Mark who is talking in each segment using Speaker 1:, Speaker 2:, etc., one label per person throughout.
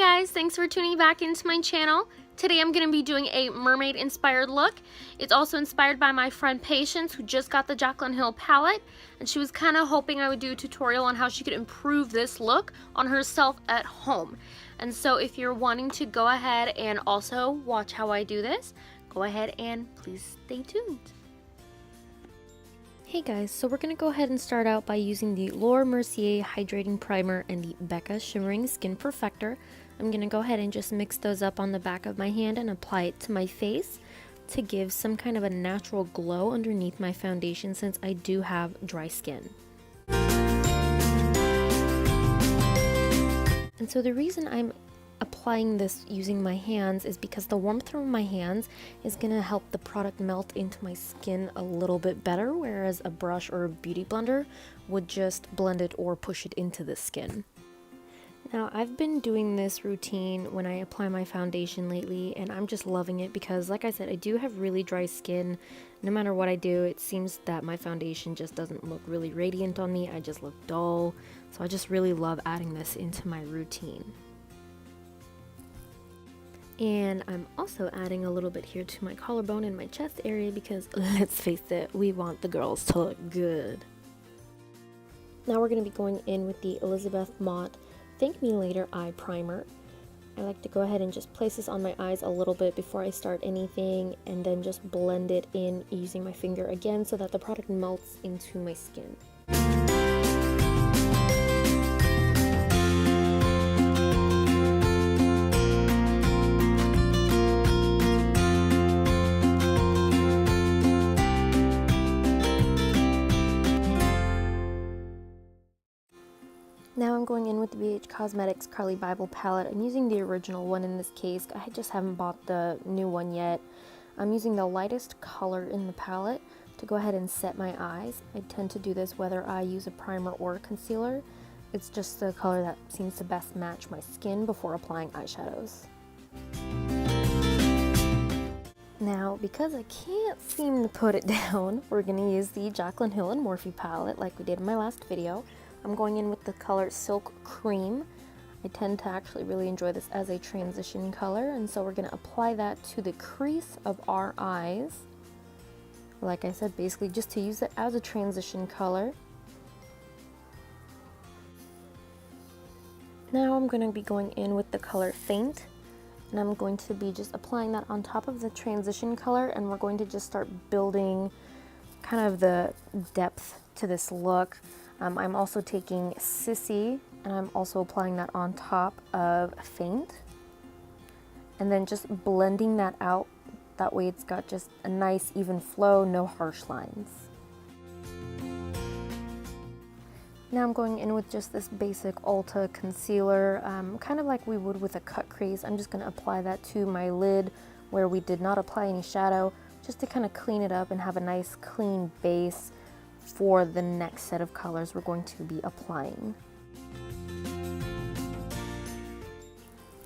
Speaker 1: guys, thanks for tuning back into my channel. Today I'm going to be doing a mermaid inspired look. It's also inspired by my friend Patience, who just got the Jaclyn Hill palette, and she was kind of hoping I would do a tutorial on how she could improve this look on herself at home. And so if you're wanting to go ahead and also watch how I do this, go ahead and please stay tuned. Hey guys, so we're going to go ahead and start out by using the Laura Mercier Hydrating Primer and the Becca Shimmering Skin Perfector. I'm going to go ahead and just mix those up on the back of my hand and apply it to my face to give some kind of a natural glow underneath my foundation, since I do have dry skin. And so the reason I'm applying this using my hands is because the warmth from my hands is going to help the product melt into my skin a little bit better, whereas a brush or a beauty blender would just blend it or push it into the skin. Now, I've been doing this routine when I apply my foundation lately, and I'm just loving it because, like I said, I do have really dry skin. No matter what I do, it seems that my foundation just doesn't look really radiant on me. I just look dull. So I just really love adding this into my routine. And I'm also adding a little bit here to my collarbone and my chest area because, let's face it, we want the girls to look good. Now we're going to be going in with the Elizabeth Mott Thank Me Later Eye Primer. I like to go ahead and just place this on my eyes a little bit before I start anything, and then just blend it in using my finger again so that the product melts into my skin. Now I'm going in with the BH Cosmetics Carly Bible palette. I'm using the original one in this case. I just haven't bought the new one yet. I'm using the lightest color in the palette to go ahead and set my eyes. I tend to do this whether I use a primer or a concealer. It's just the color that seems to best match my skin before applying eyeshadows. Now, because I can't seem to put it down, we're going to use the Jaclyn Hill and Morphe palette like we did in my last video. I'm going in with the color Silk Cream. I tend to actually really enjoy this as a transition color, and so we're going to apply that to the crease of our eyes. Like I said, basically just to use it as a transition color. Now I'm going to be going in with the color Faint, and I'm going to be just applying that on top of the transition color, and we're going to just start building kind of the depth to this look. I'm also taking Sissy, and I'm also applying that on top of Faint, and then just blending that out. That way it's got just a nice even flow, no harsh lines. Now I'm going in with just this basic Ulta concealer, kind of like we would with a cut crease. I'm just going to apply that to my lid where we did not apply any shadow, just to kind of clean it up and have a nice clean base for the next set of colors we're going to be applying.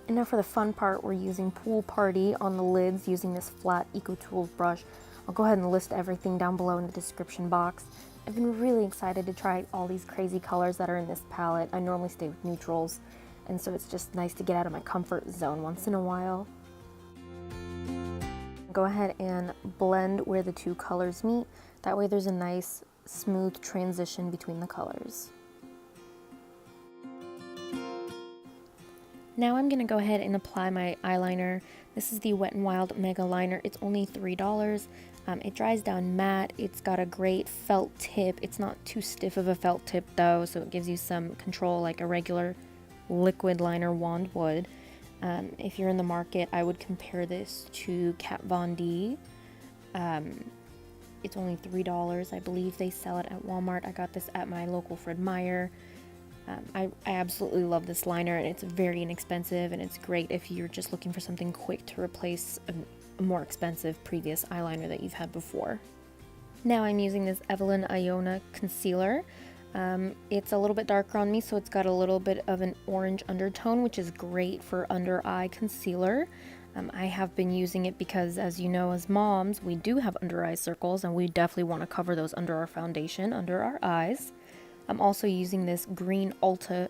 Speaker 1: And now for the fun part, we're using Pool Party on the lids using this flat EcoTools brush. I'll go ahead and list everything down below in the description box. I've been really excited to try all these crazy colors that are in this palette. I normally stay with neutrals, and so it's just nice to get out of my comfort zone once in a while. Go ahead and blend where the two colors meet. That way there's a nice smooth transition between the colors. Now I'm going to go ahead and apply my eyeliner. This is the Wet n Wild Mega Liner. It's only $3. It dries down matte. It's got a great felt tip. It's not too stiff of a felt tip though, so it gives you some control like a regular liquid liner wand would. If you're in the market, I would compare this to Kat Von D. It's only $3. I believe they sell it at Walmart. I got this at my local Fred Meyer. I absolutely love this liner, and it's very inexpensive, and it's great if you're just looking for something quick to replace a more expensive previous eyeliner that you've had before. Now I'm using this Evelyn Iona concealer. It's a little bit darker on me, so it's got a little bit of an orange undertone, which is great for under eye concealer. I have been using it because, as you know, as moms, we do have under eye circles, and we definitely want to cover those under our foundation, under our eyes. I'm also using this green Ulta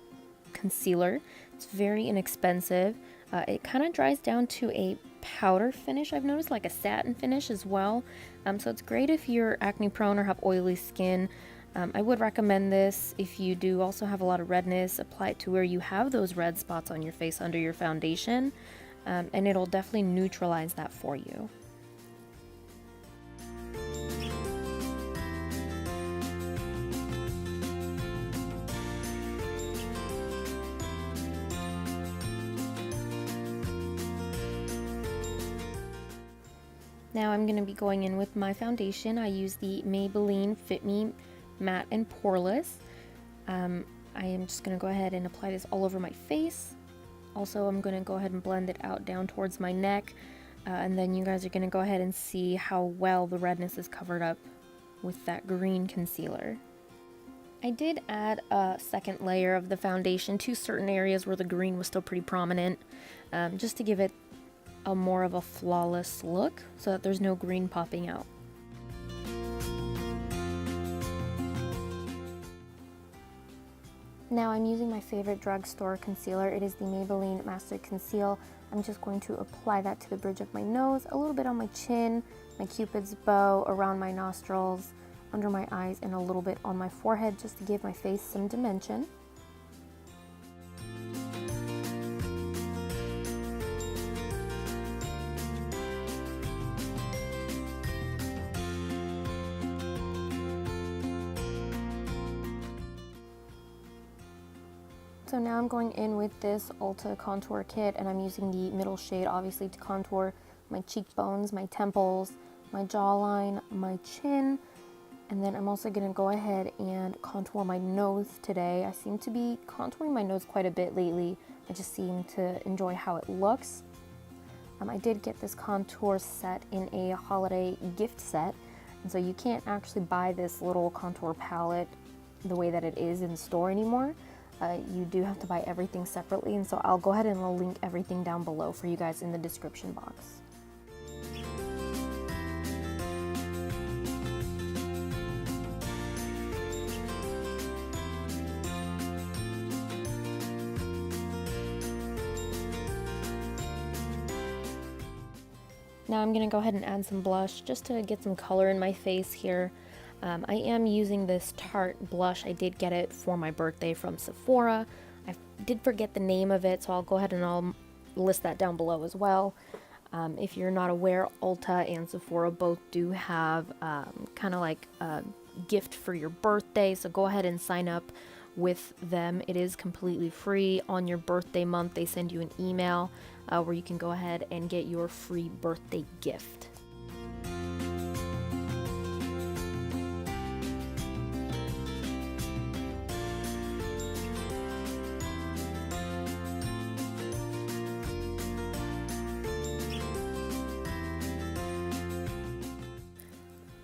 Speaker 1: concealer It's very inexpensive. It kind of dries down to a powder finish, I've noticed, like a satin finish as well. So it's great if you're acne prone or have oily skin. I would recommend this if you do also have a lot of redness. Apply it to where you have those red spots on your face under your foundation, and it'll definitely neutralize that for you. Now I'm going to be going in with my foundation. I use the Maybelline Fit Me Matte and Poreless. I am just going to go ahead and apply this all over my face. Also, I'm going to go ahead and blend it out down towards my neck. And then you guys are going to go ahead and see how well the redness is covered up with that green concealer. I did add a second layer of the foundation to certain areas where the green was still pretty prominent, just to give it a more of a flawless look so that there's no green popping out. Now I'm using my favorite drugstore concealer. It is the Maybelline Master Conceal. I'm just going to apply that to the bridge of my nose, a little bit on my chin, my cupid's bow, around my nostrils, under my eyes, and a little bit on my forehead just to give my face some dimension. So now I'm going in with this Ulta contour kit, and I'm using the middle shade obviously to contour my cheekbones, my temples, my jawline, my chin, and then I'm also going to go ahead and contour my nose today. I seem to be contouring my nose quite a bit lately. I just seem to enjoy how it looks. I did get this contour set in a holiday gift set, and so you can't actually buy this little contour palette the way that it is in store anymore. You do have to buy everything separately, and so I'll go ahead and I'll link everything down below for you guys in the description box. Now I'm going to go ahead and add some blush just to get some color in my face here. I am using this Tarte blush. I did get it for my birthday from Sephora. I did forget the name of it, so I'll go ahead and I'll list that down below as well. If you're not aware, Ulta and Sephora both do have kind of like a gift for your birthday, so go ahead and sign up with them. It is completely free. On your birthday month, they send you an email where you can go ahead and get your free birthday gift.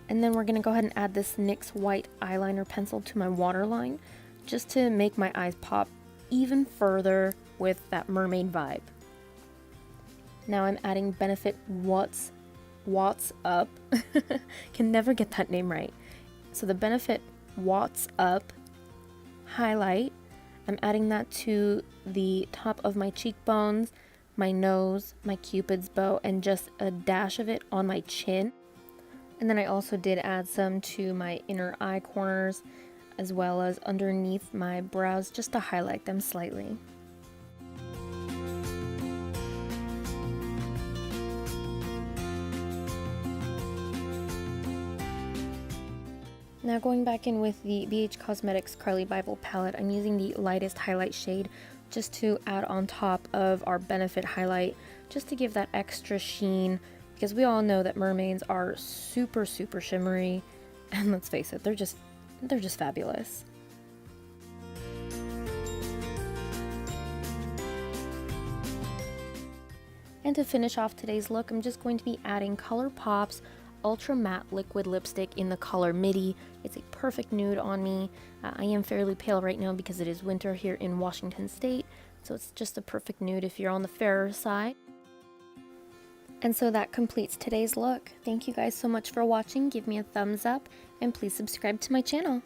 Speaker 1: And then we're going to go ahead and add this NYX white eyeliner pencil to my waterline just to make my eyes pop even further with that mermaid vibe. Now I'm adding Benefit What's Up. Can never get that name right. So the Benefit What's Up highlight, I'm adding that to the top of my cheekbones, my nose, my cupid's bow, and just a dash of it on my chin. And then I also did add some to my inner eye corners as well as underneath my brows just to highlight them slightly. Now going back in with the BH Cosmetics Carly Bible palette, I'm using the lightest highlight shade just to add on top of our Benefit highlight, just to give that extra sheen, because we all know that mermaids are super shimmery, and let's face it, they're just fabulous. And to finish off today's look, I'm just going to be adding ColourPop's Ultra Matte Liquid Lipstick in the color Midi. It's a perfect nude on me. I am fairly pale right now because it is winter here in Washington State, so it's just a perfect nude if you're on the fairer side. And so that completes today's look. Thank you guys so much for watching. Give me a thumbs up and please subscribe to my channel.